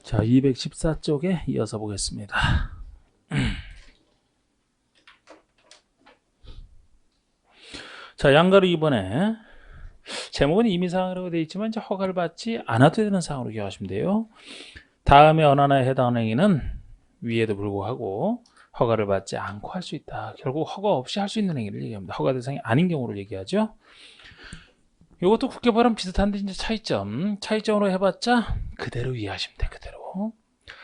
자, 214쪽에 이어서 보겠습니다. 자, 양가로 이번에 제목은 임의사항이라고 되어 있지만 이제 허가를 받지 않아도 되는 사항으로 기억하시면 돼요. 다음에 어느 하나에 해당하는 행위는 위에도 불구하고 허가를 받지 않고 할 수 있다. 결국 허가 없이 할 수 있는 행위를 얘기합니다. 허가 대상이 아닌 경우를 얘기하죠. 이것도 국회법이랑 비슷한데 이제 차이점으로 해봤자 그대로 이해하시면 돼. 그대로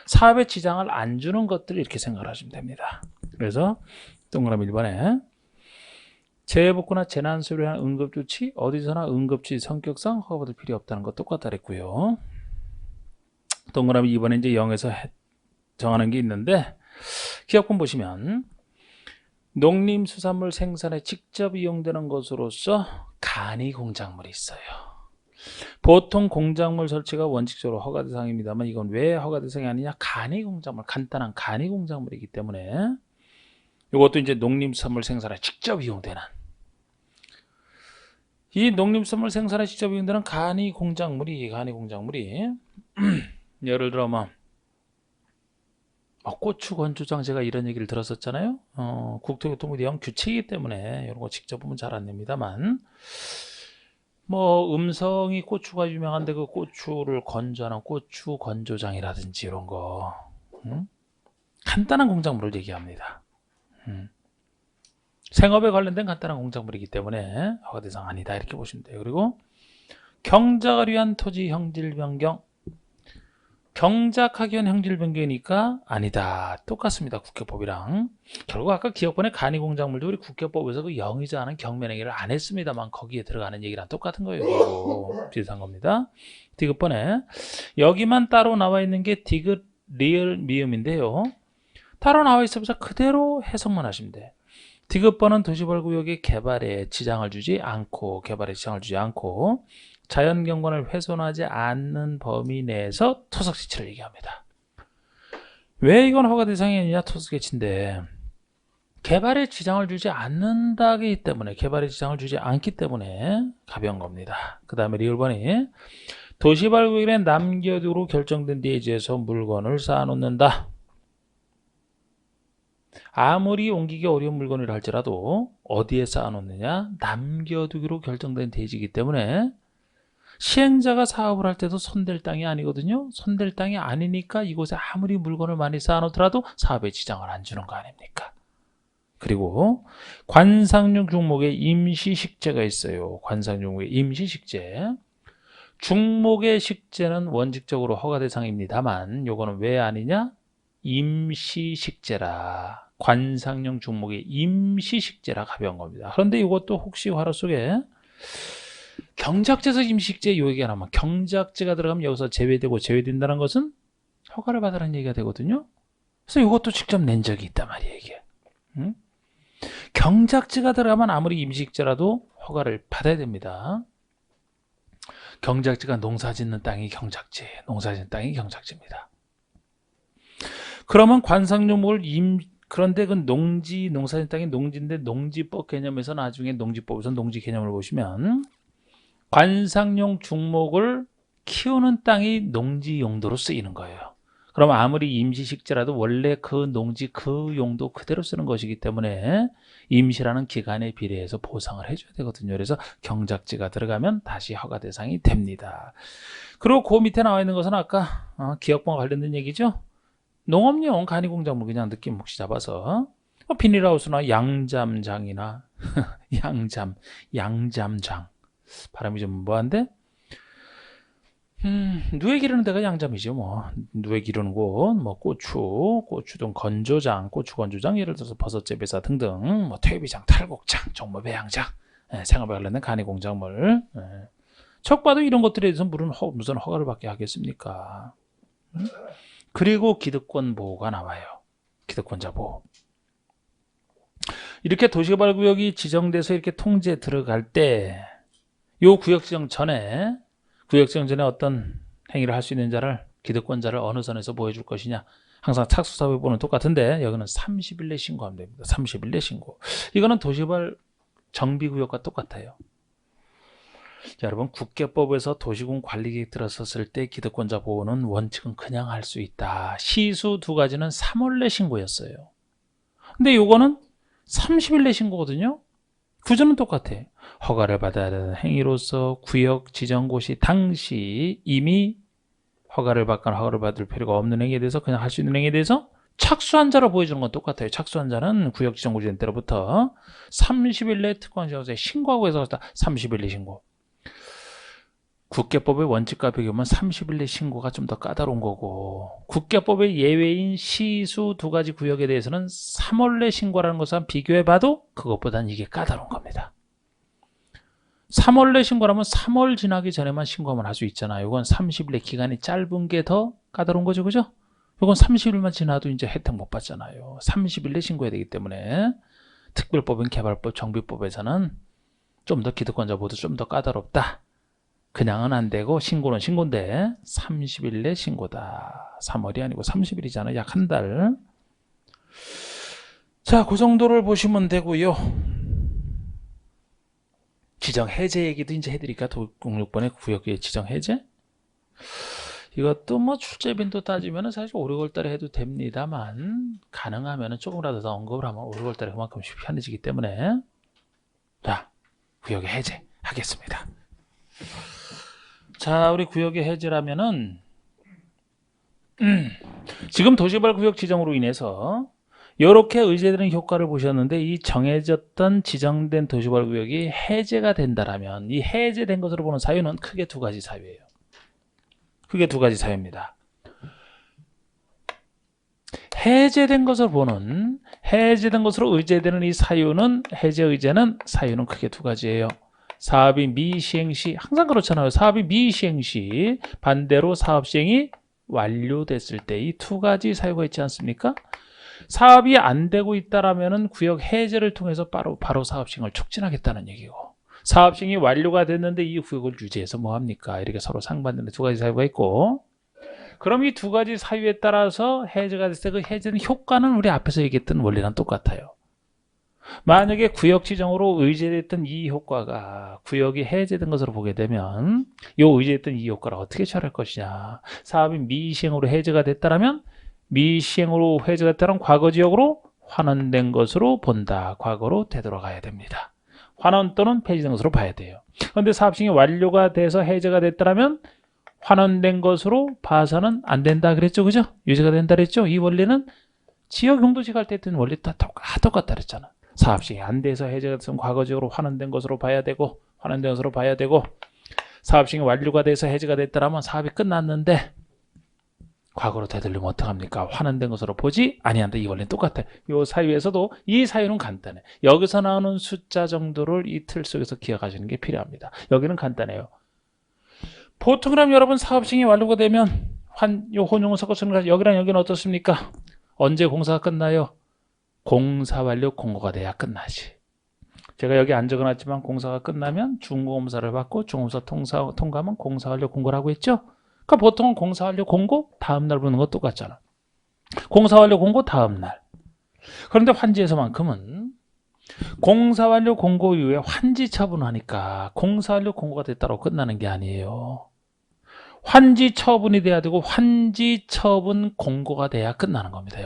사업에 지장을 안 주는 것들을 이렇게 생각을 하시면 됩니다. 그래서 동그라미 1번에 재해복구나 재난수리를 한 응급조치 어디서나 응급조치 성격상 허가받을 필요 없다는 것 똑같다 그랬고요. 동그라미 2번에 이제 0에서 정하는 게 있는데 기업권 보시면 농림수산물 생산에 직접 이용되는 것으로서 간이 공작물이 있어요. 보통 공작물 설치가 원칙적으로 허가 대상입니다만 이건 왜 허가 대상이 아니냐? 간이 공작물, 간단한 간이 공작물이기 때문에 이것도 이제 농림수산물 생산에 직접 이용되는 이 농림수산물 생산에 직접 이용되는 간이 공작물이 예를 들어 고추 건조장 제가 이런 얘기를 들었었잖아요. 국토교통부 대형 규칙이기 때문에 이런 거 직접 보면 잘 안 됩니다만 음성이 고추가 유명한데 그 고추를 건조하는 고추 건조장이라든지 이런 거 간단한 공작물을 얘기합니다. 생업에 관련된 간단한 공작물이기 때문에 허가 대상 아니다 이렇게 보시면 돼요. 그리고 경작을 위한 토지 형질 변경 경작하기 위한 형질 변경이니까 아니다. 똑같습니다. 국회법이랑. 결국 아까 기업권의 간이 공작물도 우리 국회법에서 그 영의자 하는 경면행위를 안 했습니다만 거기에 들어가는 얘기랑 똑같은 거예요. 그리고 비슷한 겁니다. 디귿번에 여기만 따로 나와 있는 게 디귿 리을 미음인데요. 따로 나와 있어서 그대로 해석만 하시면 돼. 디귿번은 도시벌구역의 개발에 지장을 주지 않고 자연경관을 훼손하지 않는 범위 내에서 토석지치를 얘기합니다. 왜 이건 허가 대상이 아니냐? 토석지치인데 개발에 지장을 주지 않는다기 때문에 개발에 지장을 주지 않기 때문에 가벼운 겁니다. 그 다음에 리을번이 도시발구역에 남겨두기로 결정된 대지에서 물건을 쌓아놓는다. 아무리 옮기기 어려운 물건이라 할지라도 어디에 쌓아놓느냐? 남겨두기로 결정된 대지이기 때문에 시행자가 사업을 할 때도 손댈 땅이 아니거든요. 손댈 땅이 아니니까 이곳에 아무리 물건을 많이 쌓아놓더라도 사업에 지장을 안 주는 거 아닙니까? 그리고 관상용 중목에 임시식재가 있어요. 관상용목에 임시식재. 중목의 식재는 원칙적으로 허가 대상입니다만 요거는 왜 아니냐? 임시식재라. 관상용 중목의 임시식재라 가벼운 겁니다. 그런데 이것도 혹시 화로 속에 경작지에서 임시식재 요 얘기가 나오면 경작지가 들어가면 여기서 제외되고 제외된다는 것은 허가를 받으라는 얘기가 되거든요. 그래서 이것도 직접 낸 적이 있단 말이에요. 이게. 경작지가 들어가면 아무리 임시식재라도 허가를 받아야 됩니다. 경작지가 농사짓는 땅이 경작지, 농사짓는 땅이 경작지입니다. 그러면 관상용목을 그런데 그 농사짓는 땅이 농지인데 농지법 개념에서 나중에 농지법에서 농지 개념을 보시면 관상용 중목을 키우는 땅이 농지 용도로 쓰이는 거예요. 그럼 아무리 임시식재라도 원래 그 농지 그 용도 그대로 쓰는 것이기 때문에 임시라는 기간에 비례해서 보상을 해줘야 되거든요. 그래서 경작지가 들어가면 다시 허가 대상이 됩니다. 그리고 그 밑에 나와 있는 것은 아까 기업과 관련된 얘기죠. 농업용 간이공작물 그냥 느낌 혹시 잡아서 비닐하우스나 양잠장이나 양잠장 발음이 좀 뭐한데 누에 기르는 데가 양잠이죠. 누에 기르는 곳, 고추등 건조장, 고추 건조장, 예를 들어서 버섯재배사 등등, 퇴비장, 탈곡장, 종모배양장, 생업에 관련된 간이공작물. 척 봐도 이런 것들에 대해서 무슨 허가를 받게 하겠습니까? 그리고 기득권 보호가 나와요. 기득권자 보호. 이렇게 도시개발구역이 지정돼서 이렇게 통제에 들어갈 때 요 구역 지정 전에 어떤 행위를 할 수 있는 자를 기득권자를 어느 선에서 보여줄 것이냐. 항상 착수사업보는 똑같은데 여기는 30일 내 신고하면 됩니다. 30일 내 신고. 이거는 도시개발 정비구역과 똑같아요. 자, 여러분 국계법에서 도시군 관리계획 들었었을 때 기득권자 보호는 원칙은 그냥 할 수 있다. 시수 두 가지는 3월 내 신고였어요. 근데 요거는 30일 내 신고거든요. 구조는 똑같아. 허가를 받아야 되는 행위로서 구역 지정고시 당시 이미 허가를 받거나 허가를 받을 필요가 없는 행위에 대해서 그냥 할 수 있는 행위에 대해서 착수한 자로 보여주는 건 똑같아요. 착수한 자는 구역 지정고시 된 때로부터 30일 내 특권시장소에 신고하고 해서 30일 내 신고. 국계법의 원칙과 비교하면 30일 내 신고가 좀 더 까다로운 거고, 국계법의 예외인 시수 두 가지 구역에 대해서는 3월 내 신고라는 것과 비교해봐도 그것보다는 이게 까다로운 겁니다. 3월 내 신고라면 3월 지나기 전에만 신고하면 할 수 있잖아요. 이건 30일 내 기간이 짧은 게 더 까다로운 거죠, 그죠? 이건 30일만 지나도 이제 혜택 못 받잖아요. 30일 내 신고해야 되기 때문에 특별법인 개발법, 정비법에서는 좀 더 기득권자 보호도 좀 더 까다롭다. 그냥은 안 되고 신고는 신고인데 30일 내 신고다. 3월이 아니고 30일이잖아요. 약 한 달. 자, 그 정도를 보시면 되고요. 지정 해제 얘기도 이제 해드릴까? 도공육번의 구역의 지정 해제? 이것도 뭐 출제 빈도 따지면 사실 5, 6월 달에 해도 됩니다만, 가능하면 조금이라도 더 언급을 하면 5, 6월 달에 그만큼씩 편해지기 때문에, 자, 구역의 해제 하겠습니다. 자, 우리 구역의 해제라면은 지금 도시개발 구역 지정으로 인해서 이렇게 의제되는 효과를 보셨는데, 이 정해졌던 지정된 도시개발 구역이 해제가 된다라면 이 해제된 것으로 보는 사유는 크게 두 가지 사유예요. 크게 두 가지 사유입니다. 해제된 것으로 보는, 해제된 것으로 의제되는 이 사유는, 해제 의제는 사유는 크게 두 가지예요. 사업이 미시행 시, 항상 그렇잖아요. 사업이 미시행 시, 반대로 사업 시행이 완료됐을 때, 이 두 가지 사유가 있지 않습니까? 사업이 안 되고 있다라면은 구역 해제를 통해서 바로 사업 시행을 촉진하겠다는 얘기고, 사업 시행이 완료가 됐는데 이 구역을 유지해서 뭐 합니까? 이렇게 서로 상반되는 두 가지 사유가 있고, 그럼 이 두 가지 사유에 따라서 해제가 됐을 때 그 해제는 효과는 우리 앞에서 얘기했던 원리랑 똑같아요. 만약에 구역 지정으로 의제됐던 이 효과가 구역이 해제된 것으로 보게 되면 이 의제됐던 이 효과를 어떻게 처리할 것이냐. 사업이 미시행으로 해제가 됐다면 미시행으로 해제가 됐다면 과거 지역으로 환원된 것으로 본다. 과거로 되돌아가야 됩니다. 환원 또는 폐지된 것으로 봐야 돼요. 그런데 사업 시행이 완료가 돼서 해제가 됐다면 환원된 것으로 봐서는 안 된다 그랬죠, 그죠? 유지가 된다 그랬죠. 이 원리는 지역 용도지 갈 때 했던 원리 다 똑같다 그랬잖아. 사업 시행이 안 돼서 해제가 됐으면 과거 지역으로 환원된 것으로 봐야 되고, 환원된 것으로 봐야 되고, 사업 시행이 완료가 돼서 해제가 됐다면 사업이 끝났는데 과거로 되돌리면 어떡합니까? 환원된 것으로 보지 아니한다. 이 원리는 똑같아. 이 사유에서도 이 사유는 간단해. 여기서 나오는 숫자 정도를 이 틀 속에서 기억하시는 게 필요합니다. 여기는 간단해요. 보통 그럼 여러분 사업 시행이 완료가 되면 요 혼용을 섞어쓰는 여기랑 여기는 어떻습니까? 언제 공사가 끝나요? 공사 완료 공고가 돼야 끝나지. 제가 여기 안 적어놨지만 공사가 끝나면 중공검사를 받고 중공검사 통과하면 공사 완료 공고를 하고 있죠? 그러니까 보통은 공사 완료 공고 다음날 보는 거 똑같잖아. 공사 완료 공고 다음날. 그런데 환지에서만큼은 공사 완료 공고 이후에 환지 처분하니까 공사 완료 공고가 됐다고 끝나는 게 아니에요. 환지 처분이 돼야 되고 환지 처분 공고가 돼야 끝나는 겁니다.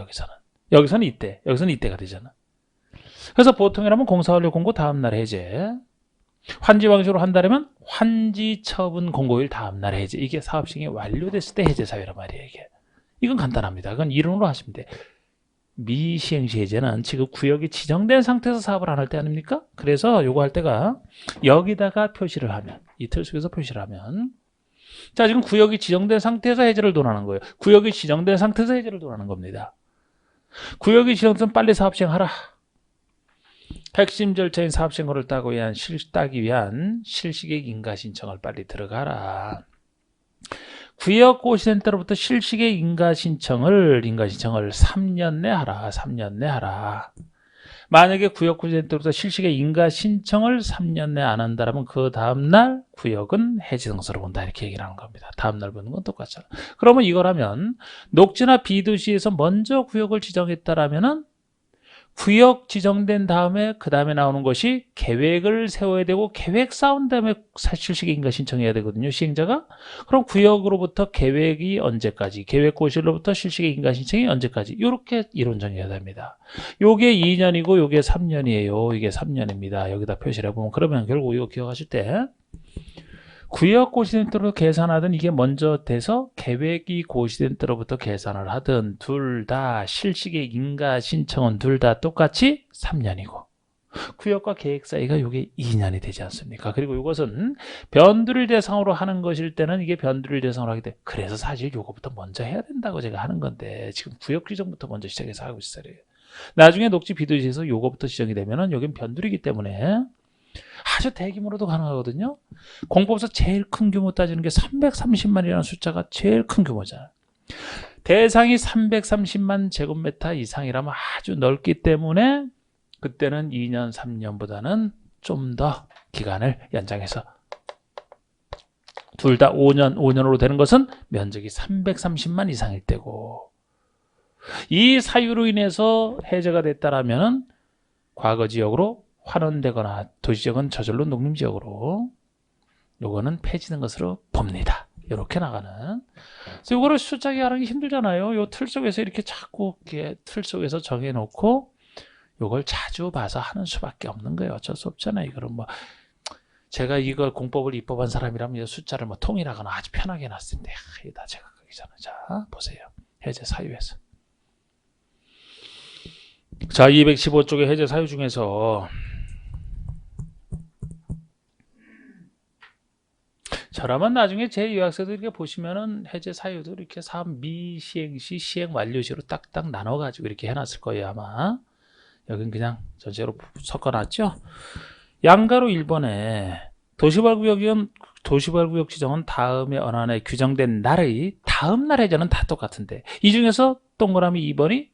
여기서는 이때가 되잖아. 그래서 보통이라면 공사 완료 공고 다음날 해제, 환지 방식으로 한다면 환지 처분 공고일 다음날 해제. 이게 사업 시행이 완료됐을 때 해제 사유란 말이에요. 이건 간단합니다. 이건 이론으로 하시면 돼. 미시행 시 해제는 지금 구역이 지정된 상태에서 사업을 안 할 때 아닙니까? 그래서 요거 할 때가 여기다가 표시를 하면, 이 틀 속에서 표시를 하면, 자, 지금 구역이 지정된 상태에서 해제를 논하는 거예요. 구역이 지정된 상태에서 해제를 논하는 겁니다. 구역이 지정되면 빨리 사업 시행하라. 핵심 절차인 사업 시행호를 따기 위한 실시계획 인가 신청을 빨리 들어가라. 구역 고시된 때로부터 실시계획 인가 신청을 3년 내 하라. 3년 내 하라. 만약에 구역 고시된 때로부터 실시계획 인가 신청을 3년 내 안 한다면 그 다음날 구역은 해지 등서로 본다. 이렇게 얘기를 하는 겁니다. 다음날 보는 건 똑같잖아. 그러면 이걸 하면 녹지나 비도시에서 먼저 구역을 지정했다라면은 구역 지정된 다음에 그 다음에 나오는 것이 계획을 세워야 되고 계획 쌓은 다음에 실시계 인가 신청해야 되거든요. 시행자가. 그럼 구역으로부터 계획이 언제까지, 계획고시로부터 실시계 인가 신청이 언제까지, 이렇게 이론 정해야 됩니다. 요게 2년이고 요게 3년이에요. 이게 3년입니다. 여기다 표시를 해보면, 그러면 결국 이거 기억하실 때 구역 고시된 때로 계산하든 이게 먼저 돼서 계획이 고시된 때로부터 계산을 하든 둘 다 실시계 인가 신청은 둘 다 똑같이 3년이고 구역과 계획 사이가 이게 2년이 되지 않습니까? 그리고 이것은 변두리를 대상으로 하는 것일 때는 이게 변두리를 대상으로 하기 때문에 그래서 사실 이거부터 먼저 해야 된다고 제가 하는 건데 지금 구역 지정부터 먼저 시작해서 하고 있어요. 나중에 녹지 비도시에서 이거부터 지정이 되면은 여긴 변두리이기 때문에 아주 대규모로도 가능하거든요. 공법에서 제일 큰 규모 따지는 게 330만이라는 숫자가 제일 큰 규모잖아요. 대상이 330만 제곱미터 이상이라면 아주 넓기 때문에 그때는 2년, 3년보다는 좀 더 기간을 연장해서 둘 다 5년으로 되는 것은 면적이 330만 이상일 때고 이 사유로 인해서 해제가 됐다라면 과거 지역으로 환원되거나 도시지역은 저절로 농림지역으로 요거는 폐지된 것으로 봅니다. 이렇게 나가는. 그래서 이거를 숫자기 하는 게 힘들잖아요. 요 틀 속에서 이렇게 자꾸 이렇게 틀 속에서 정해놓고 요걸 자주 봐서 하는 수밖에 없는 거예요. 어쩔 수 없잖아요. 이거는 뭐 제가 이걸 공법을 입법한 사람이라면 숫자를 뭐 통일하거나 아주 편하게 해놨을 텐데 이게 다 제가 거기잖아요. 자 보세요. 해제 사유에서. 자 215쪽의 해제 사유 중에서 저라면 나중에 제 요약서도 이렇게 보시면은 해제 사유도 이렇게 사업 미시행시 시행 완료시로 딱딱 나눠가지고 이렇게 해놨을 거예요 아마. 여긴 그냥 전체로 섞어놨죠. 양가로 1번에 도시발구역 지정은 다음에 언안에 규정된 날의 다음 날 해제는 다 똑같은데 이 중에서 동그라미 2번이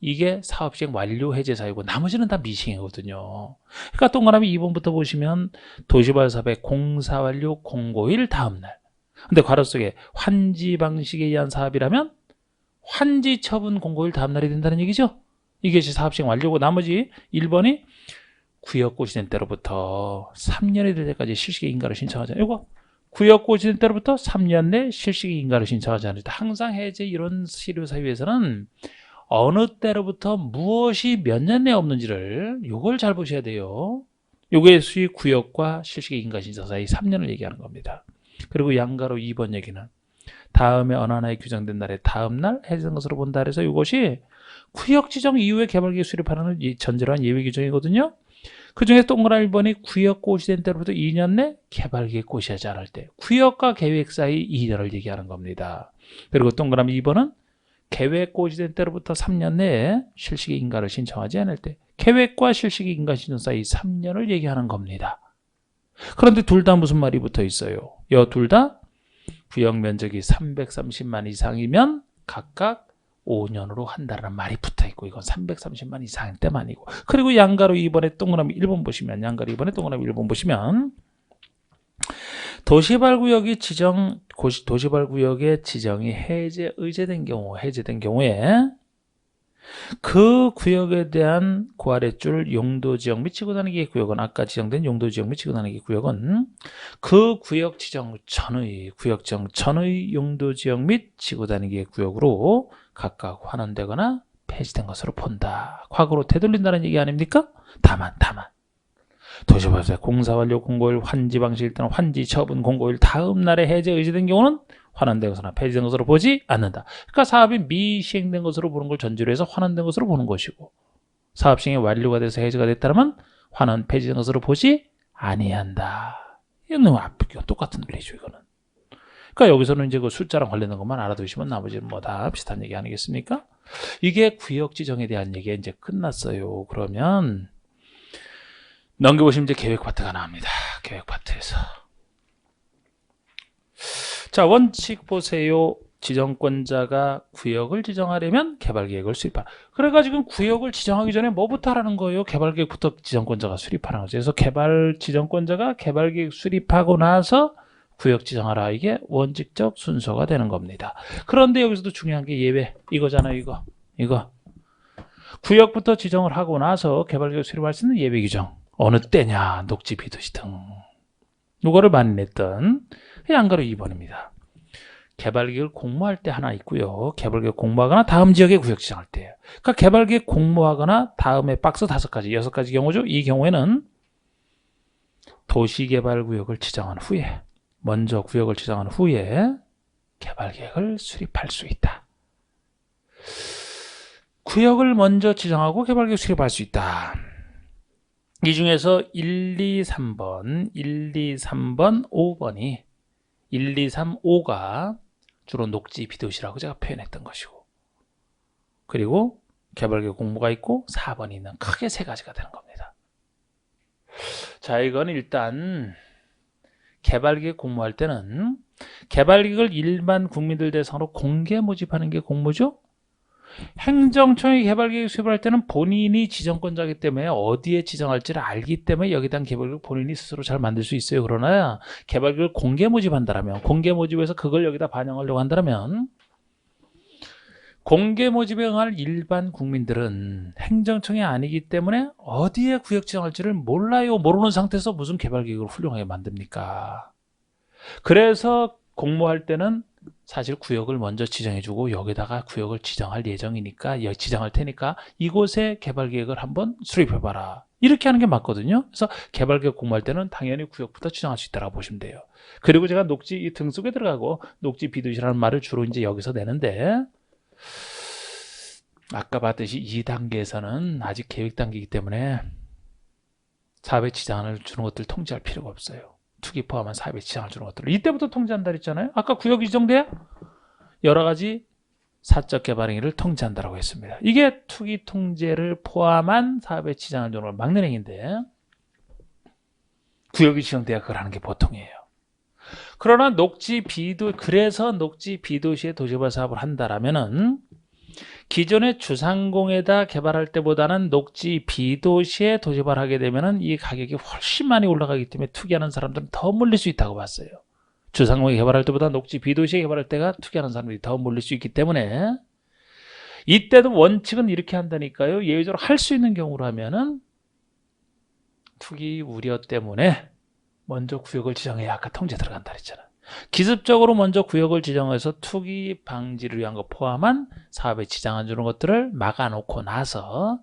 이게 사업시행 완료 해제 사유고 나머지는 다 미시행이거든요. 그러니까 동그라미 2번부터 보시면 도시발사업의 공사 완료 공고일 다음날. 근데 괄호 속에 환지 방식에 의한 사업이라면 환지 처분 공고일 다음날이 된다는 얘기죠. 이게 사업시행 완료고 나머지 1번이 구역 고시된 때로부터 3년이 될 때까지 실시계 인가를 신청하잖아요. 이거 구역 고시된 때로부터 3년 내 실시계 인가를 신청하지 않을 때 항상 해제 이런 시료 사유에서는 어느 때로부터 무엇이 몇 년 내에 없는지를 요걸 잘 보셔야 돼요. 요게 수의 구역과 실시계 인가 신청 사이 3년을 얘기하는 겁니다. 그리고 양가로 2번 얘기는 다음에 어느 하나에 규정된 날에 다음 날 해제된 것으로 본다 해서 이것이 구역 지정 이후에 개발계획 수립하는 전제로 한 예외 규정이거든요. 그 중에 동그라미 1번이 구역 고시된 때로부터 2년 내 개발계획 고시하지 않을 때 구역과 계획 사이 2년을 얘기하는 겁니다. 그리고 동그라미 2번은 계획 고시된 때로부터 3년 내에 실시계 인가를 신청하지 않을 때 계획과 실시계 인가 신청 사이 3년을 얘기하는 겁니다. 그런데 둘 다 무슨 말이 붙어 있어요? 이 둘 다 구역 면적이 330만 이상이면 각각 5년으로 한다는 말이 붙어 있고 이건 330만 이상일 때만이고 그리고 양가로 2번에 동그라미 1번 보시면 양가로 2번에 동그라미 1번 보시면 도시발구역의 지정이 해제된 경우에 그 구역에 대한 그 아랫줄 용도지역 및 치고 다니기 구역은 아까 지정된 용도지역 및 치고 다니기 구역은 그 구역 지정 전의 용도지역 및 치고 다니기 구역으로 각각 환원되거나 폐지된 것으로 본다. 과거로 되돌린다는 얘기 아닙니까? 다만 도시발사 공사 완료 공고일 환지 방식일 때는 환지 처분 공고일 다음 날에 해제 의지된 경우는 환원된 것으로나 폐지된 것으로 보지 않는다. 그러니까 사업이 미시행된 것으로 보는 걸 전제로 해서 환원된 것으로 보는 것이고 사업 시행이 완료가 돼서 해제가 됐다면 환원 폐지된 것으로 보지 아니한다. 이건 너무 똑같은 논리죠 이거는. 그러니까 여기서는 이제 그 숫자랑 관련된 것만 알아두시면 나머지는 뭐 다 비슷한 얘기 아니겠습니까? 이게 구역 지정에 대한 얘기가 이제 끝났어요. 그러면 넘겨보시면 이제 계획 파트가 나옵니다. 계획 파트에서. 자, 원칙 보세요. 지정권자가 구역을 지정하려면 개발계획을 수립하라. 그래가지고 구역을 지정하기 전에 뭐부터 하라는 거예요? 개발계획부터 지정권자가 수립하는 거죠. 그래서 지정권자가 개발계획 수립하고 나서 구역 지정하라. 이게 원칙적 순서가 되는 겁니다. 그런데 여기서도 중요한 게 예외. 이거잖아요, 이거. 구역부터 지정을 하고 나서 개발계획 수립할 수 있는 예외규정. 어느 때냐, 녹지, 비도시 등. 요거를 많이 냈던 양가로 2번입니다. 개발계획을 공모할 때 하나 있고요. 개발계획 공모하거나 다음 지역에 구역 지정할 때예요. 그러니까 개발계획 공모하거나 다음에 박스 5가지, 6가지 경우죠. 이 경우에는 도시개발구역을 지정한 후에, 먼저 구역을 지정한 후에 개발계획을 수립할 수 있다. 구역을 먼저 지정하고 개발계획 수립할 수 있다. 이 중에서 1, 2, 3번, 1, 2, 3번, 5번이 1, 2, 3, 5가 주로 녹지 비도시라고 제가 표현했던 것이고, 그리고 개발계획 공모가 있고 4번이 있는 크게 세 가지가 되는 겁니다. 자, 이건 일단 개발계획 공모할 때는 개발계획을 일반 국민들 대상으로 공개 모집하는 게 공모죠. 행정청이 개발계획 수립을 할 때는 본인이 지정권자이기 때문에 어디에 지정할지를 알기 때문에 여기에 대한 개발계획 본인이 스스로 잘 만들 수 있어요. 그러나 개발계획을 공개 모집한다면, 공개 모집해서 그걸 여기다 반영하려고 한다면, 공개 모집에 응할 일반 국민들은 행정청이 아니기 때문에 어디에 구역 지정할지를 몰라요. 모르는 상태에서 무슨 개발계획을 훌륭하게 만듭니까? 그래서 공모할 때는 사실 구역을 먼저 지정해주고 여기다가 구역을 지정할 예정이니까, 지정할 테니까 이곳에 개발계획을 한번 수립해봐라. 이렇게 하는 게 맞거든요. 그래서 개발계획 공모할 때는 당연히 구역부터 지정할 수 있다고 보시면 돼요. 그리고 제가 녹지 등 속에 들어가고 녹지 비도시라는 말을 주로 이제 여기서 내는데, 아까 봤듯이 2단계에서는 아직 계획 단계이기 때문에 사업에 지장을 주는 것들 통제할 필요가 없어요. 투기 포함한 사업에 지장을 주는 것들을 이때부터 통제한다 했잖아요. 아까 구역이 지정돼 여러 가지 사적 개발 행위를 통제한다고 했습니다. 이게 투기 통제를 포함한 사업에 지장을 주는 걸 막는 행위인데, 구역이 지정돼야 그걸 하는 게 보통이에요. 그러나 그래서 녹지 비도시에 도시개발 사업을 한다라면은 기존의 주상공에다 개발할 때보다는 녹지 비도시에 도시개발하게 되면은 이 가격이 훨씬 많이 올라가기 때문에 투기하는 사람들은 더 몰릴 수 있다고 봤어요. 주상공에 개발할 때보다 녹지 비도시에 개발할 때가 투기하는 사람들이 더 몰릴 수 있기 때문에, 이때도 원칙은 이렇게 한다니까요. 예외적으로 할 수 있는 경우로 하면은 투기 우려 때문에 먼저 구역을 지정해야 아까 통제 들어간다 그랬잖아. 기습적으로 먼저 구역을 지정해서 투기 방지를 위한 것 포함한 사업에 지장 안 주는 것들을 막아놓고 나서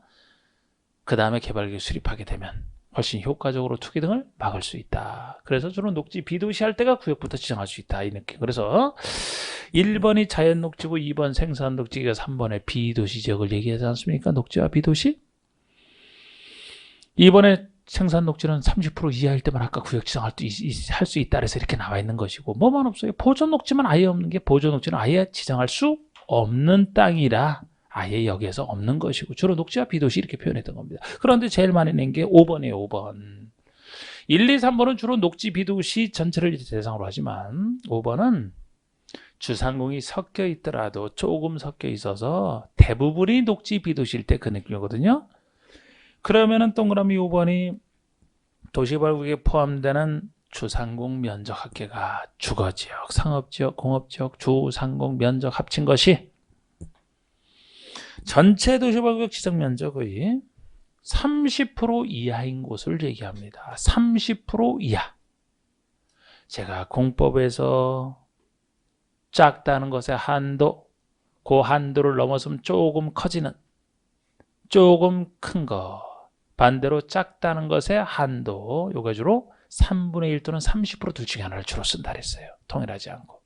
그 다음에 개발계획 수립하게 되면 훨씬 효과적으로 투기 등을 막을 수 있다. 그래서 주로 녹지 비도시 할 때가 구역부터 지정할 수 있다, 이 느낌. 그래서 1번이 자연녹지고 2번 생산녹지가 3번에 비도시 지역을 얘기하지 않습니까? 녹지와 비도시. 2번에 생산녹지는 30% 이하일 때만 아까 구역 지정할 수 있다 그래서 이렇게 나와 있는 것이고, 뭐만 없어요. 보존녹지만 아예 없는 게, 보존녹지는 아예 지정할 수 없는 땅이라 아예 여기에서 없는 것이고, 주로 녹지와 비도시 이렇게 표현했던 겁니다. 그런데 제일 많이 낸 게 5번이에요. 5번. 1, 2, 3번은 주로 녹지 비도시 전체를 대상으로 하지만 5번은 주상공이 섞여 있더라도 조금 섞여 있어서 대부분이 녹지 비도시일 때 그 느낌이거든요. 그러면은 동그라미 5번이 도시개발구역에 포함되는 주상공 면적 합계가 주거지역, 상업지역, 공업지역, 주상공 면적 합친 것이 전체 도시개발구역 지정 면적의 30% 이하인 곳을 얘기합니다. 30% 이하. 제가 공법에서 작다는 것의 한도, 그 한도를 넘어서면 조금 커지는, 조금 큰 거, 반대로 작다는 것의 한도, 요거 주로 3분의 1 또는 30% 둘 중에 하나를 주로 쓴다 그랬어요. 통일하지 않고.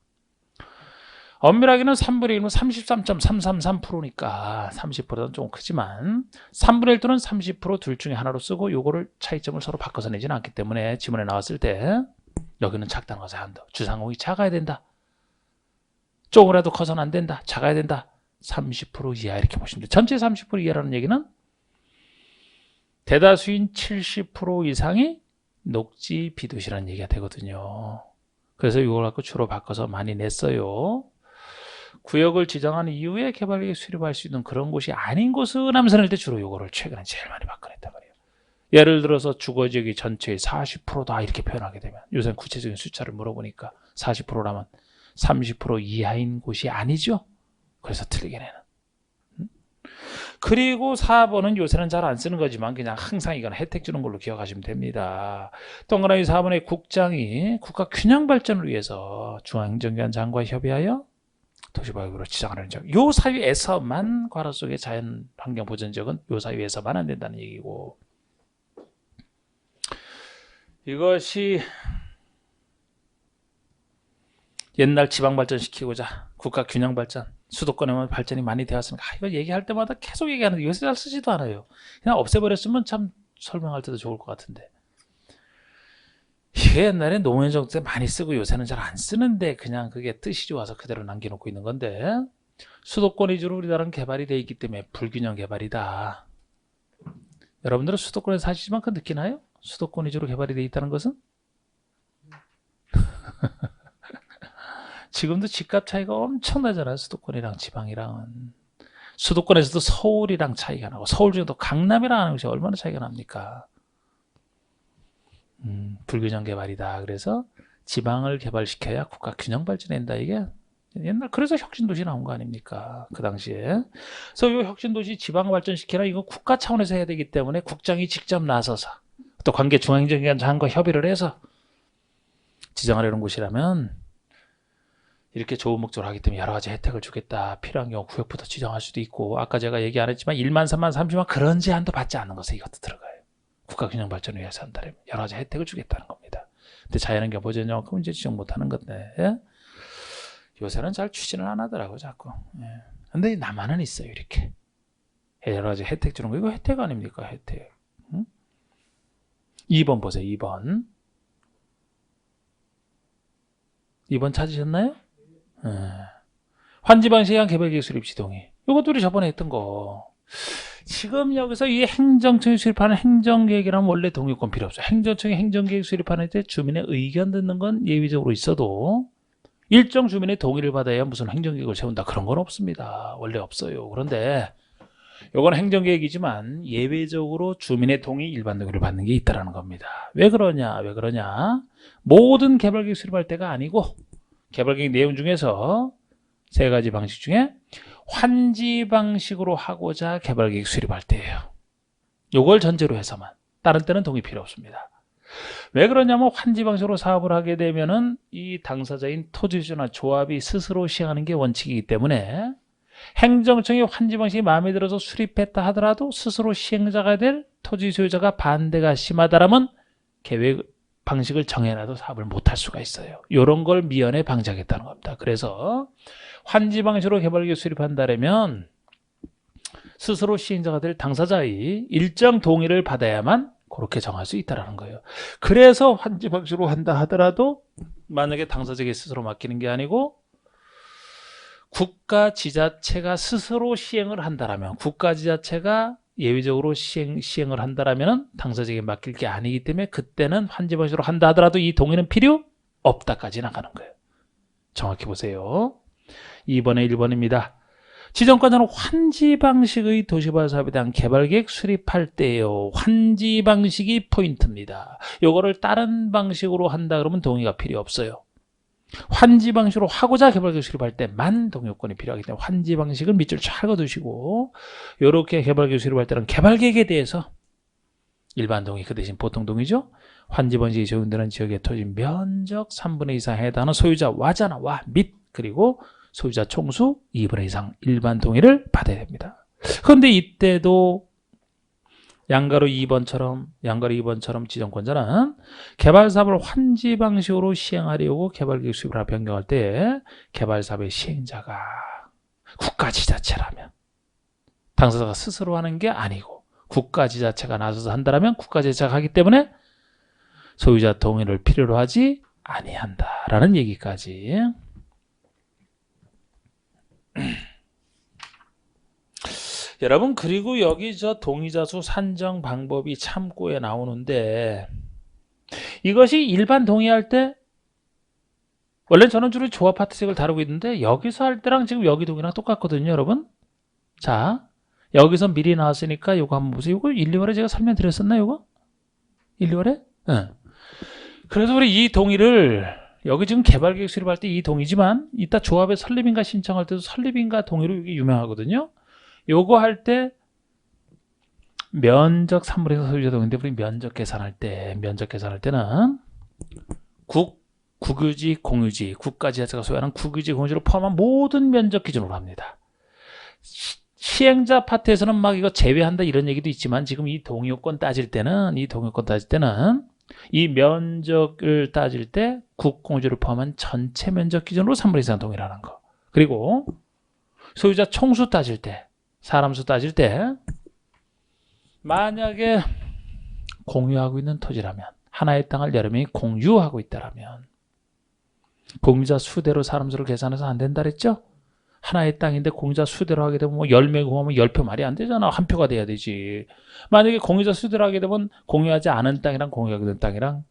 엄밀하게는 3분의 1은 33.333%니까 30%는 조금 크지만 3분의 1 또는 30%둘 중에 하나로 쓰고 요거를 차이점을 서로 바꿔서 내지는 않기 때문에 지문에 나왔을 때 여기는 작다는 것의 한도, 주상공이 작아야 된다, 조금이라도 커서는 안 된다, 작아야 된다, 30% 이하 이렇게 보시면 돼요. 전체 30% 이하라는 얘기는 대다수인 70% 이상이 녹지 비도시라는 얘기가 되거든요. 그래서 이걸 갖고 주로 바꿔서 많이 냈어요. 구역을 지정한 이후에 개발계획 수립할 수 있는 그런 곳이 아닌 곳은 하면서 낼 때 주로 이거를 최근에 제일 많이 바꿔냈단 말이에요. 예를 들어서 주거지역이 전체의 40%다 이렇게 표현하게 되면, 요새 구체적인 숫자를 물어보니까 40%라면 30% 이하인 곳이 아니죠. 그래서 틀리게 내는. 그리고 4번은 요새는 잘 안 쓰는 거지만 그냥 항상 이건 혜택 주는 걸로 기억하시면 됩니다. 동그라미 4번의 국장이 국가 균형 발전을 위해서 중앙행정기관 장과 협의하여 도시보육으로 지정하는 점. 요 사유에서만 괄호 속의 자연 환경 보전 지역은 요 사유에서만 안 된다는 얘기고, 이것이 옛날 지방 발전시키고자 국가 균형 발전, 수도권에만 발전이 많이 되었으니까 이거 얘기할 때마다 계속 얘기하는데 요새 잘 쓰지도 않아요. 그냥 없애버렸으면 참 설명할 때도 좋을 것 같은데, 이게 옛날에 노무현 정부 때 많이 쓰고 요새는 잘 안 쓰는데 그냥 그게 뜻이 좋아서 그대로 남겨놓고 있는 건데, 수도권 위주로 우리나라는 개발이 돼 있기 때문에 불균형 개발이다. 여러분들은 수도권에 사시지만 그 느끼나요? 수도권 위주로 개발이 돼 있다는 것은? 지금도 집값 차이가 엄청나잖아요. 수도권이랑 지방이랑은. 수도권에서도 서울이랑 차이가 나고, 서울 중에도 강남이랑 하는 것이 얼마나 차이가 납니까? 불균형 개발이다. 그래서 지방을 개발시켜야 국가 균형 발전된다. 이게 옛날, 그래서 혁신도시 나온 거 아닙니까? 그 당시에. 그래서 이 혁신도시 지방 발전시키라, 이거 국가 차원에서 해야 되기 때문에 국장이 직접 나서서 또 관계 중앙행정기관 장과 협의를 해서 지정하려는 곳이라면 이렇게 좋은 목적으로 하기 때문에 여러 가지 혜택을 주겠다. 필요한 경우 구역부터 지정할 수도 있고, 아까 제가 얘기 안 했지만 1만, 3만, 30만 그런 제한도 받지 않는 것에 이것도 들어가요. 국가 균형 발전을 위해서 한다면 여러 가지 혜택을 주겠다는 겁니다. 근데 자연환경 보전용만큼 이제 지정 못하는 건데, 예? 요새는 잘 추진을 안 하더라고 자꾸. 예. 근데 남한은 있어요. 이렇게 여러 가지 혜택 주는 거. 이거 혜택 아닙니까? 혜택. 응? 2번 보세요. 2번 찾으셨나요? 예. 환지방시행 개발계획 수립 지동이, 이것도 우리 저번에 했던 거. 지금 여기서 이 행정청이 수립하는 행정계획이라면 원래 동의권 필요 없어요. 행정청이 행정계획 수립하는 때 주민의 의견 듣는 건 예외적으로 있어도 일정 주민의 동의를 받아야 무슨 행정계획을 세운다 그런 건 없습니다. 원래 없어요. 그런데 이건 행정계획이지만 예외적으로 주민의 동의, 일반 동의를 받는 게 있다는 겁니다. 왜 그러냐? 모든 개발계획 수립할 때가 아니고, 개발계획 내용 중에서 세 가지 방식 중에 환지 방식으로 하고자 개발계획 수립할 때예요. 요걸 전제로 해서만. 다른 때는 동의 필요 없습니다. 왜 그러냐면 환지 방식으로 사업을 하게 되면은 이 당사자인 토지주나 조합이 스스로 시행하는 게 원칙이기 때문에 행정청이 환지 방식이 마음에 들어서 수립했다 하더라도 스스로 시행자가 될 토지 소유자가 반대가 심하다라면 계획 방식을 정해놔도 사업을 못할 수가 있어요. 이런 걸 미연에 방지하겠다는 겁니다. 그래서 환지 방식으로 개발계획 수립한다면 스스로 시행자가 될 당사자의 일정 동의를 받아야만 그렇게 정할 수 있다는 거예요. 그래서 환지 방식으로 한다 하더라도 만약에 당사자에게 스스로 맡기는 게 아니고 국가 지자체가 스스로 시행을 한다라면, 국가 지자체가 예외적으로 시행을 한다라면 당사자에게 맡길 게 아니기 때문에 그때는 환지 방식으로 한다 하더라도 이 동의는 필요 없다까지 나가는 거예요. 정확히 보세요. 2번에 1번입니다. 지정권자는 환지 방식의 도시개발 사업에 대한 개발계획 수립할 때요. 환지 방식이 포인트입니다. 요거를 다른 방식으로 한다 그러면 동의가 필요 없어요. 환지 방식으로 하고자 개발계획 수립할 때만 동의권이 필요하기 때문에 환지 방식은 밑줄 잘 그어두시고, 이렇게 개발계획 수립할 때는 개발계획에 대해서 일반 동의, 그 대신 보통 동의죠. 환지 방식이 적용되는 지역의 토지 면적 3분의 2 이상 해당하는 소유자 와잖아, 와, 및, 그리고 소유자 총수 2분의 2 이상 일반 동의를 받아야 됩니다. 그런데 이때도 양가로 2번처럼 지정권자는 개발사업을 환지 방식으로 시행하려고 개발계획 수립을 변경할 때 개발사업의 시행자가 국가지자체라면, 당사자가 스스로 하는 게 아니고 국가지자체가 나서서 한다면 국가지자체가 하기 때문에 소유자 동의를 필요로 하지 아니한다라는 얘기까지. 여러분, 그리고 여기 저 동의자 수 산정 방법이 참고에 나오는데, 이것이 일반 동의할 때 원래 저는 주로 조합 파트식을 다루고 있는데 여기서 할 때랑 지금 여기 동의랑 똑같거든요, 여러분. 자, 여기서 미리 나왔으니까 이거 한번 보세요. 이거 1, 2월에 제가 설명드렸었나요, 이거? 1, 2월에? 네. 그래서 우리 이 동의를 여기 지금 개발계획 수립할 때 이 동의지만 이따 조합의 설립인가 신청할 때도 설립인가 동의로 이게 유명하거든요. 요거 할 때 면적 3분의 1 소유자 동의인데 우리 면적 계산할 때는 국유지, 공유지, 국가 지자체가 소유하는 국유지, 공유지를 포함한 모든 면적 기준으로 합니다. 시행자 파트에서는 막 이거 제외한다 이런 얘기도 있지만 지금 이 동의요건 따질 때는 이 면적을 따질 때 국공유지를 포함한 전체 면적 기준으로 3분의 1 이상 동의라는 거. 그리고 소유자 총수 따질 때, 사람 수 따질 때 만약에 공유하고 있는 토지라면, 하나의 땅을 여러 명이 공유하고 있다라면 공유자 수대로 사람 수를 계산해서 안 된다 그랬죠? 하나의 땅인데 공유자 수대로 하게 되면 뭐 10명 공유하면 10표 말이 안 되잖아. 한 표가 돼야 되지. 만약에 공유자 수대로 하게 되면 공유하지 않은 땅이랑 공유하게 된 땅이랑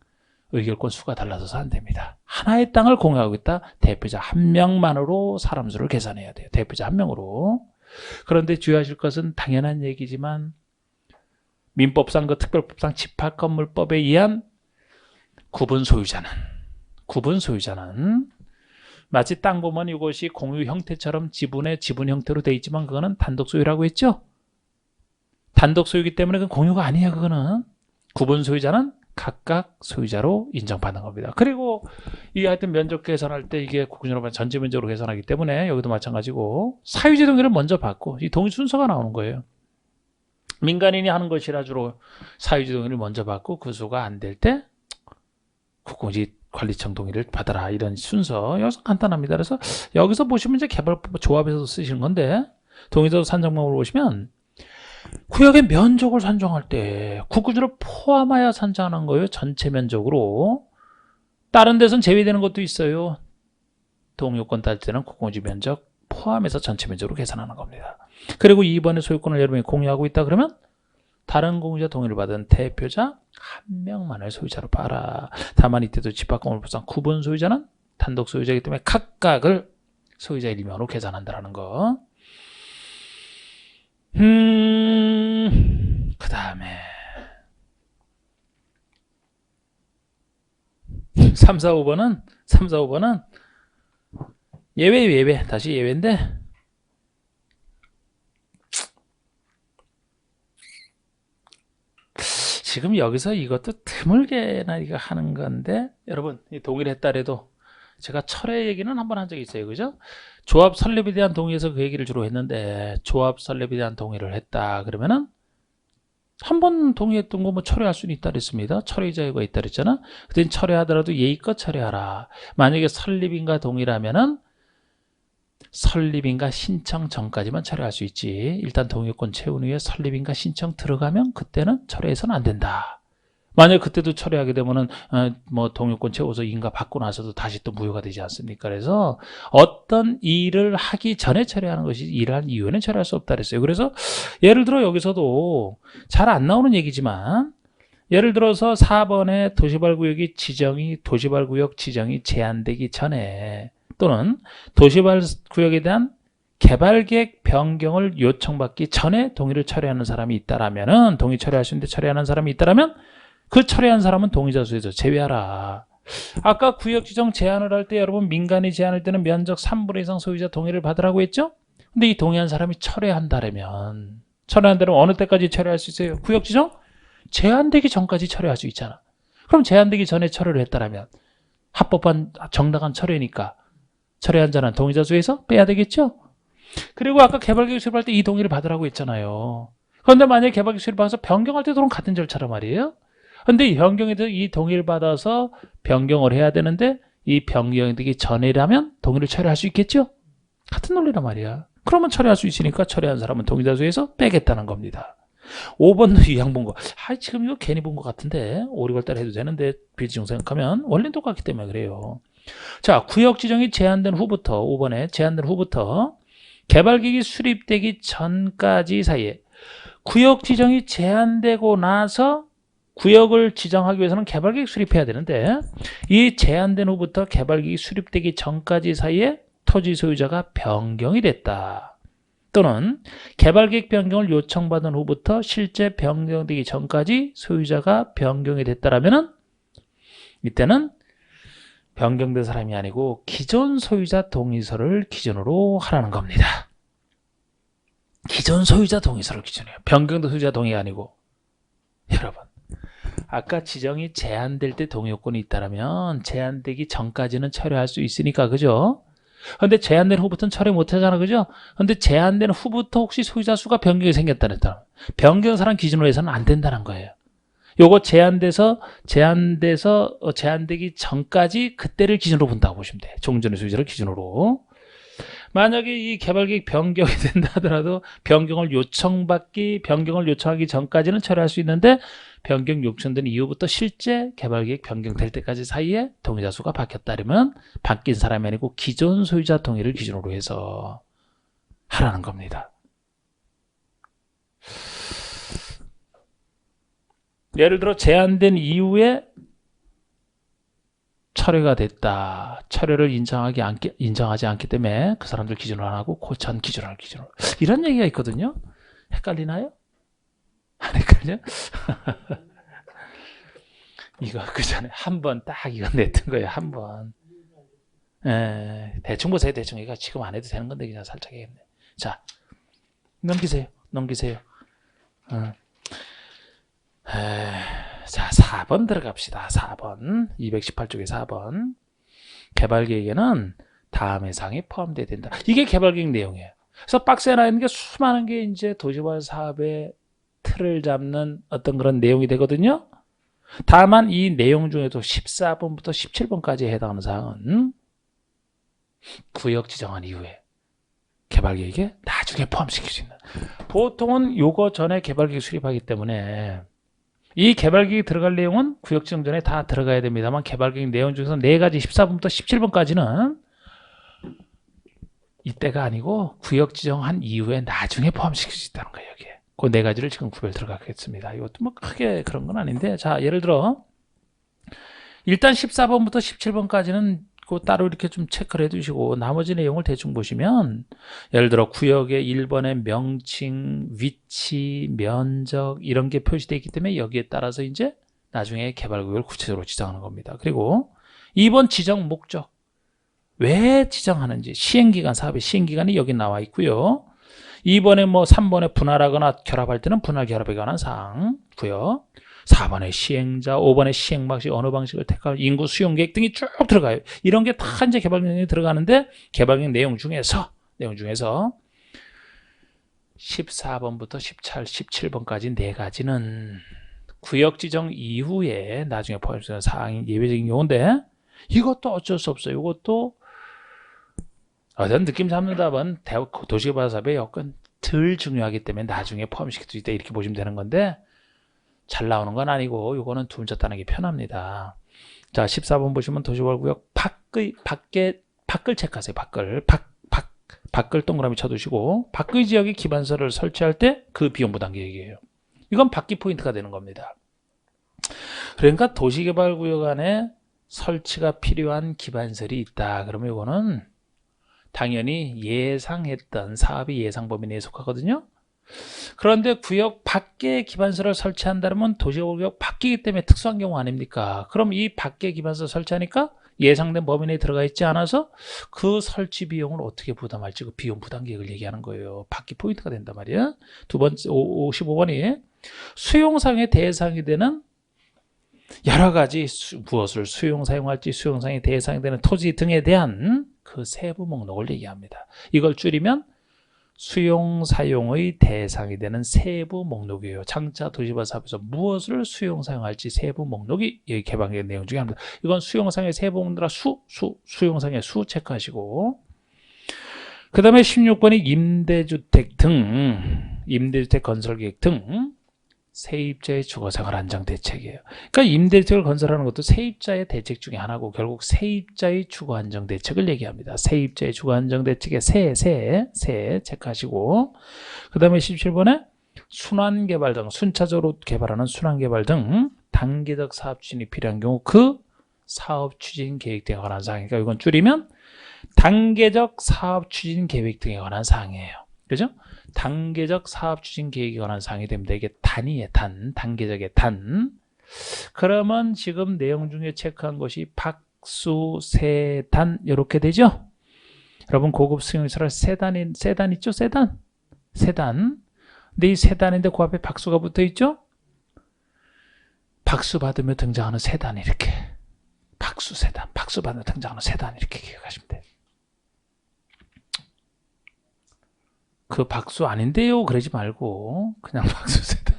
의결권 수가 달라져서 안 됩니다. 하나의 땅을 공유하고 있다. 대표자 한 명만으로 사람 수를 계산해야 돼요. 대표자 한 명으로. 그런데 주의하실 것은 당연한 얘기지만 민법상 그 특별법상 집합건물법에 의한 구분 소유자는 마치 땅 보면 이것이 공유 형태처럼 지분 형태로 돼 있지만 그거는 단독 소유라고 했죠. 단독 소유이기 때문에 그건 공유가 아니에요. 그거는 구분 소유자는 각각 소유자로 인정받는 겁니다. 그리고 이 하여튼 면적 계산할 때 이게 국유적으로 전체 면적으로 계산하기 때문에 여기도 마찬가지고 사유지 동의를 먼저 받고 이 동의 순서가 나오는 거예요. 민간인이 하는 것이라 주로 사유지 동의를 먼저 받고 그 수가 안 될 때 국공유지 관리청 동의를 받아라 이런 순서. 여기서 간단합니다. 그래서 여기서 보시면 이제 개발법 조합에서 쓰시는 건데 동의서 산정법으로 보시면 구역의 면적을 산정할 때 국유지를 포함하여 산정하는 거예요. 전체 면적으로. 다른 데선 제외되는 것도 있어요. 동의요건 따질 때는 국공유지 면적 포함해서 전체 면적으로 계산하는 겁니다. 그리고 2번에 소유권을 여러 명이 공유하고 있다 그러면 다른 공유자 동의를 받은 대표자 한 명만을 소유자로 봐라. 다만 이때도 집합건물법상 구분 소유자는 단독 소유자이기 때문에 각각을 소유자 일명으로 계산한다는 거. 그 다음에 3, 4, 5번은 예외 다시 예외인데 지금 여기서 이것도 드물게나 이거 하는 건데 여러분 이 동의를 했다래도 제가 철회 얘기는 한번 한 적이 있어요. 그죠? 조합 설립에 대한 동의에서 그 얘기를 주로 했는데 조합 설립에 대한 동의를 했다 그러면은 한 번 동의했던 거 뭐 철회할 수는 있다 그랬습니다. 철회 자유가 있다 그랬잖아. 그땐 철회하더라도 예의껏 철회하라. 만약에 설립인가 동의라면은 설립인가 신청 전까지만 철회할 수 있지. 일단 동의요건 채운 후에 설립인가 신청 들어가면 그때는 철회해서는 안 된다. 만약 그때도 철회하게 되면은 뭐 동의요건 채워서 인가 받고 나서도 다시 또 무효가 되지 않습니까? 그래서 어떤 일을 하기 전에 철회하는 것이 일을 한 이후에는 철회할 수 없다 그랬어요. 그래서 예를 들어 여기서도 잘 안 나오는 얘기지만 예를 들어서 4번에 도시발구역 지정이 제한되기 전에 또는 도시발구역에 대한 개발계획 변경을 요청받기 전에 동의를 철회하는 사람이 있다라면은 동의 철회할 수 있는데 철회하는 사람이 있다라면 그 철회한 사람은 동의자 수에서 제외하라. 아까 구역 지정 제한을 할 때 여러분 민간이 제한할 때는 면적 3분의 1 이상 소유자 동의를 받으라고 했죠? 근데 이 동의한 사람이 철회한다면 어느 때까지 철회할 수 있어요? 구역 지정 제한되기 전까지 철회할 수 있잖아. 그럼 제한되기 전에 철회를 했다라면 합법한 정당한 철회니까 철회한 자는 동의자 수에서 빼야 되겠죠? 그리고 아까 개발계획 수립할 때 이 동의를 받으라고 했잖아요. 그런데 만약에 개발계획 수립해서 변경할 때도 같은 절차란 말이에요. 그런데 변경에 대해서 이 동의를 받아서 변경을 해야 되는데 이 변경이 되기 전이라면 동의를 철회할 수 있겠죠? 같은 논리란 말이야. 그러면 철회할 수 있으니까 철회한 사람은 동의자 수에서 빼겠다는 겁니다. 5번도 이 양 본 거. 지금 이거 괜히 본 것 같은데 5, 6월 달에 해도 되는데 비지정 생각하면 원리는 똑같기 때문에 그래요. 자, 구역 지정이 제한된 후부터 5번에 제한된 후부터 개발계획이 수립되기 전까지 사이에 구역 지정이 제한되고 나서 구역을 지정하기 위해서는 개발계획 수립해야 되는데 이 제한된 후부터 개발계획이 수립되기 전까지 사이에 토지 소유자가 변경이 됐다. 또는 개발계획 변경을 요청받은 후부터 실제 변경되기 전까지 소유자가 변경이 됐다라면은 이때는 변경된 사람이 아니고 기존 소유자 동의서를 기준으로 하라는 겁니다. 기존 소유자 동의서를 기준해요. 변경된 소유자 동의가 아니고. 여러분, 아까 지정이 제한될 때 동의 요건이 있다면 제한되기 전까지는 철회할 수 있으니까, 그죠? 근데 제한된 후부터는 철회 못 하잖아, 그죠? 근데 제한된 후부터 혹시 소유자 수가 변경이 생겼다는 사람, 변경 사람 기준으로 해서는 안 된다는 거예요. 요거 제한되기 전까지 그때를 기준으로 본다고 보시면 돼. 종전의 소유자를 기준으로. 만약에 이 개발계획 변경이 된다 하더라도 변경을 요청하기 전까지는 처리할 수 있는데, 변경 요청된 이후부터 실제 개발계획 변경될 때까지 사이에 동의자 수가 바뀌었다면 바뀐 사람이 아니고 기존 소유자 동의를 기준으로 해서 하라는 겁니다. 예를 들어 제한된 이후에 철회가 됐다. 철회를 인정하지 않기 때문에 그 사람들 기준으로 안 하고 고천 기준으로 이런 얘기가 있거든요. 헷갈리나요? 안 헷갈려? 이거 그 전에 한 번 딱 이거 냈던 거예요. 한 번. 대충 보세요. 대충. 이거 지금 안 해도 되는 건데 그냥 살짝 해야겠네. 자, 넘기세요. 자, 4번 들어갑시다. 4번. 218쪽에 4번. 개발계획에는 다음의 사항이 포함되어야 된다. 이게 개발계획 내용이에요. 그래서 박스에 나 있는 게 수많은 게 이제 도시개발 사업의 틀을 잡는 어떤 그런 내용이 되거든요. 다만 이 내용 중에도 14번부터 17번까지 해당하는 사항은 구역 지정한 이후에 개발계획에 나중에 포함시킬 수 있는. 보통은 요거 전에 개발계획 수립하기 때문에 이 개발계획 들어갈 내용은 구역 지정 전에 다 들어가야 됩니다만, 개발계획 내용 중에서 4가지 14번부터 17번까지는 이때가 아니고 구역 지정한 이후에 나중에 포함시킬 수 있다는 거예요. 여기에. 그 4가지를 지금 구별 들어가겠습니다. 이것도 뭐 크게 그런 건 아닌데, 자, 예를 들어 일단 14번부터 17번까지는 그 따로 이렇게 좀 체크를 해두시고 나머지 내용을 대충 보시면, 예를 들어 구역의 1번의 명칭, 위치, 면적 이런 게 표시되어 있기 때문에 여기에 따라서 이제 나중에 개발구역을 구체적으로 지정하는 겁니다. 그리고 2번 지정 목적, 왜 지정하는지, 시행기간, 사업의 시행기간이 여기 나와 있고요. 2번에 3번에 분할하거나 결합할 때는 분할 결합에 관한 사항고요. 4번에 시행자, 5번에 시행 방식, 어느 방식을 택할, 인구 수용 계획 등이 쭉 들어가요. 이런 게 다 이제 개발 내용이 들어가는데, 개발 내용 중에서 14번부터 17번까지 4가지는 구역 지정 이후에 나중에 포함되는 사항이 예외적인 경우인데, 이것도 어쩔 수 없어요. 이것도 어떤 느낌 잡는 답은 도시개발 사업의 여건 덜 중요하기 때문에 나중에 포함시킬 수 있다, 이렇게 보시면 되는 건데, 잘 나오는 건 아니고 이거는 두 문자 따는 게 편합니다. 자, 14번 보시면 도시개발구역 밖을 체크하세요. 밖을 동그라미 쳐두시고, 밖의 지역에 기반서를 설치할 때 그 비용 부담 계획이에요. 이건 밖이 포인트가 되는 겁니다. 그러니까 도시개발구역 안에 설치가 필요한 기반설이 있다. 그러면 이거는 당연히 예상했던 사업이 예상 범위 내에 속하거든요. 그런데 구역 밖에 기반서를 설치한다면 도시개발구역 밖이기 때문에 특수한 경우 아닙니까? 그럼 이 밖에 기반서 설치하니까 예상된 범위 내에 들어가 있지 않아서 그 설치 비용을 어떻게 부담할지, 그 비용 부담 계획을 얘기하는 거예요. 밖이 포인트가 된단 말이야. 두 번째 55번이 수용상의 대상이 되는 여러 가지 무엇을 사용할지 수용상의 대상이 되는 토지 등에 대한 그 세부 목록을 얘기합니다. 이걸 줄이면 수용사용의 대상이 되는 세부 목록이에요. 장차 도시개발 사업에서 무엇을 수용사용할지 세부 목록이 여기 개방된 내용 중에 하나입니다. 이건 수용상의 세부 목록이라 수용상의 수 체크하시고, 그 다음에 16번이 임대주택 건설계획 등 세입자의 주거생활 안정 대책이에요. 그러니까 임대주택을 건설하는 것도 세입자의 대책 중에 하나고, 결국 세입자의 주거 안정 대책을 얘기합니다. 세입자의 주거 안정 대책의 세 체크하시고, 그 다음에 17번에 순환개발 등, 순차적으로 개발하는 순환개발 등 단계적 사업 추진이 필요한 경우 그 사업 추진 계획 등에 관한 사항이니까 이건 줄이면 단계적 사업 추진 계획 등에 관한 사항이에요. 그죠? 단계적 사업 추진 계획에 관한 사항이 됩니다. 이게 단위의 단계적의 단. 그러면 지금 내용 중에 체크한 것이 박수, 세단 이렇게 되죠? 여러분 고급 승용차를 세단 있죠? 세단. 세단. 근데 이 세단인데 그 앞에 박수가 붙어 있죠? 박수 받으며 등장하는 세단 이렇게. 박수 세단. 박수 받으며 등장하는 세단 이렇게 기억하시면 돼요. 그 박수 아닌데요 그러지 말고 그냥 박수 세단.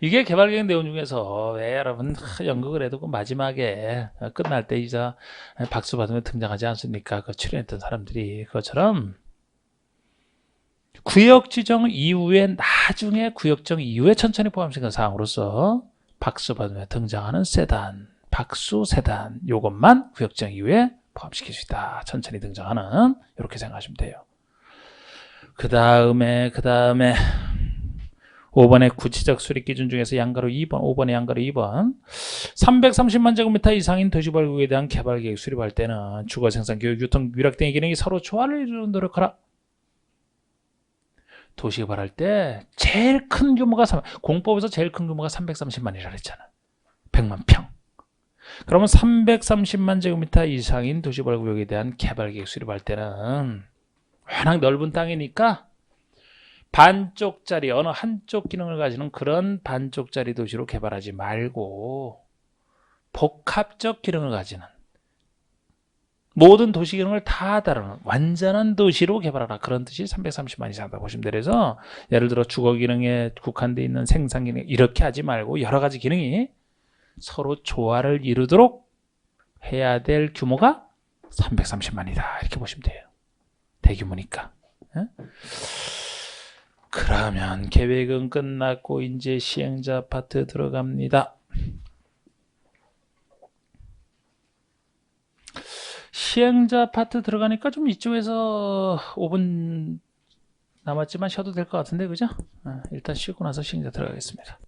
이게 개발계획 내용 중에서 왜 여러분 연극을 해도 그 마지막에 끝날 때 이제 박수 받으며 등장하지 않습니까? 그 출연했던 사람들이 그것처럼 구역 지정 이후에 나중에 구역 지정 이후에 천천히 포함시킨 사항으로서 박수 받으며 등장하는 세단, 박수 세단 요것만 구역 지정 이후에 포함시킬 수 있다. 천천히 등장하는 이렇게 생각하시면 돼요. 그 다음에 5번의 구체적 수립 기준 중에서 양가로 2번, 5번의 양가로 2번 330만 제곱미터 이상인 도시발국에 대한 개발계획 수립할 때는 주거, 생산, 교육, 유통, 위락 등의 기능이 서로 조화를 이루는 노력하라. 도시개발할 때 제일 큰 규모가 공법에서 제일 큰 규모가 330만이라 그랬잖아. 100만 평. 그러면 330만 제곱미터 이상인 도시발구역에 대한 개발계획 수립할 때는 워낙 넓은 땅이니까 반쪽짜리 어느 한쪽 기능을 가지는 그런 반쪽짜리 도시로 개발하지 말고 복합적 기능을 가지는 모든 도시 기능을 다 다루는 완전한 도시로 개발하라. 그런 뜻이 330만 이상이다 보시면 돼요. 그래서 예를 들어 주거 기능에 국한되어 있는 생산 기능 이렇게 하지 말고 여러 가지 기능이 서로 조화를 이루도록 해야 될 규모가 330만이다. 이렇게 보시면 돼요. 대규모니까. 그러면 계획은 끝났고 이제 시행자 파트 들어갑니다. 시행자 파트 들어가니까 좀 이쪽에서 5분 남았지만 쉬어도 될 것 같은데 그죠? 일단 쉬고 나서 시행자 들어가겠습니다.